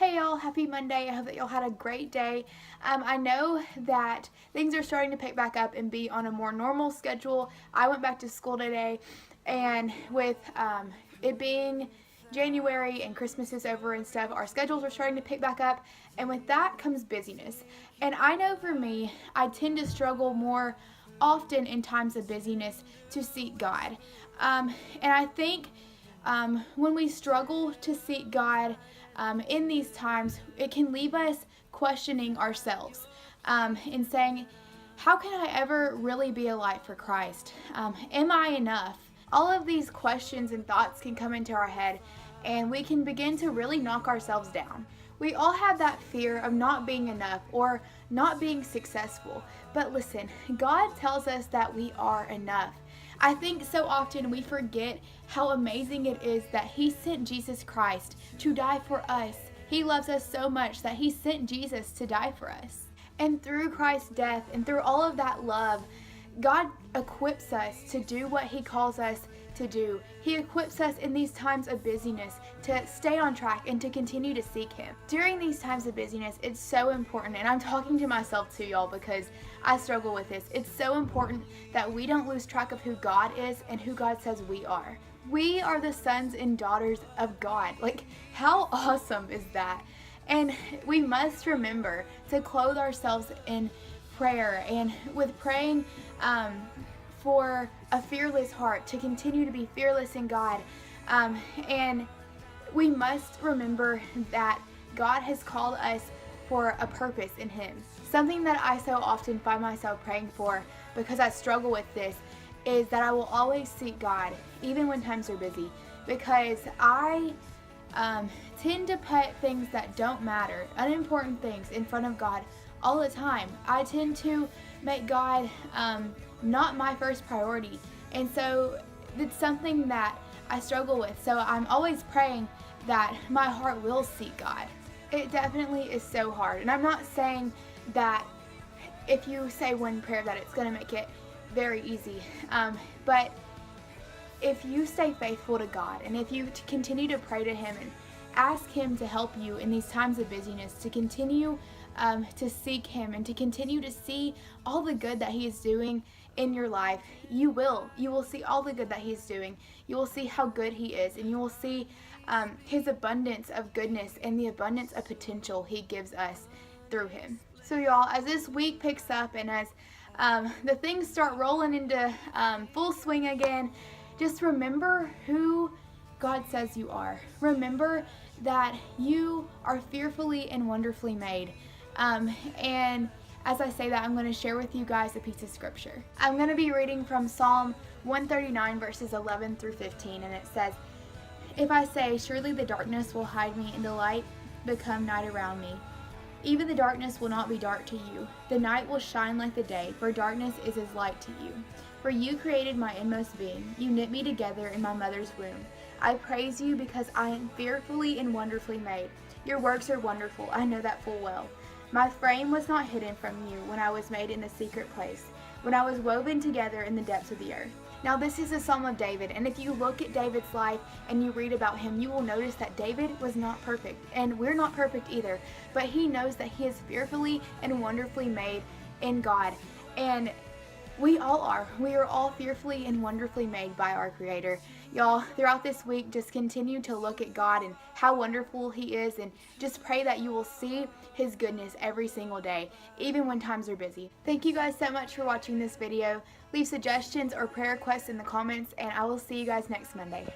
Hey y'all, happy Monday. I hope that y'all had a great day. I know that things are starting to pick back up and be on a more normal schedule. I went back to school today, and with it being January and Christmas is over and stuff, our schedules are starting to pick back up, and with that comes busyness. And I know for me, I tend to struggle more often in times of busyness to seek God. And I think when we struggle to seek God in these times, it can leave us questioning ourselves and saying, how can I ever really be a light for Christ? Am I enough? All of these questions and thoughts can come into our head, and we can begin to really knock ourselves down. We all have that fear of not being enough or not being successful. But listen, God tells us that we are enough. I think so often we forget how amazing it is that He sent Jesus Christ to die for us. He loves us so much that He sent Jesus to die for us. And through Christ's death and through all of that love, God equips us to do what He calls us to do. He equips us in these times of busyness to stay on track and to continue to seek Him. During these times of busyness, it's so important, and I'm talking to myself too, y'all, because I struggle with this. It's so important that we don't lose track of who God is and who God says we are. We are the sons and daughters of God. Like, how awesome is that? And we must remember to clothe ourselves in prayer, and with praying for a fearless heart, to continue to be fearless in God. And we must remember that God has called us for a purpose in Him. Something that I so often find myself praying for, because I struggle with this, is that I will always seek God even when times are busy, because I tend to put things that don't matter, unimportant things, in front of God all the time. I tend to make God not my first priority, and so it's something that I struggle with. So I'm always praying that my heart will seek God. It definitely is so hard, and I'm not saying that if you say one prayer that it's going to make it very easy, but if you stay faithful to God, and if you continue to pray to Him and ask Him to help you in these times of busyness, to continue to seek Him and to continue to see all the good that He is doing in your life, you will see all the good that He is doing. You will see how good He is, and you will see His abundance of goodness and the abundance of potential He gives us through Him. So y'all, as this week picks up and as the things start rolling into full swing again, just remember who God says you are. Remember that you are fearfully and wonderfully made. And as I say that, I'm going to share with you guys a piece of scripture. I'm going to be reading from Psalm 139 verses 11 through 15, and it says, "If I say, surely the darkness will hide me, and the light become night around me, even the darkness will not be dark to you. The night will shine like the day, for darkness is as light to you. For you created my inmost being. You knit me together in my mother's womb. I praise you because I am fearfully and wonderfully made. Your works are wonderful. I know that full well. My frame was not hidden from you when I was made in the secret place, when I was woven together in the depths of the earth." Now this is a Psalm of David, and if you look at David's life and you read about him, you will notice that David was not perfect, and we're not perfect either, but he knows that he is fearfully and wonderfully made in God, and we all are. We are all fearfully and wonderfully made by our Creator. Y'all, throughout this week, just continue to look at God and how wonderful He is, and just pray that you will see His goodness every single day, even when times are busy. Thank you guys so much for watching this video. Leave suggestions or prayer requests in the comments, and I will see you guys next Monday.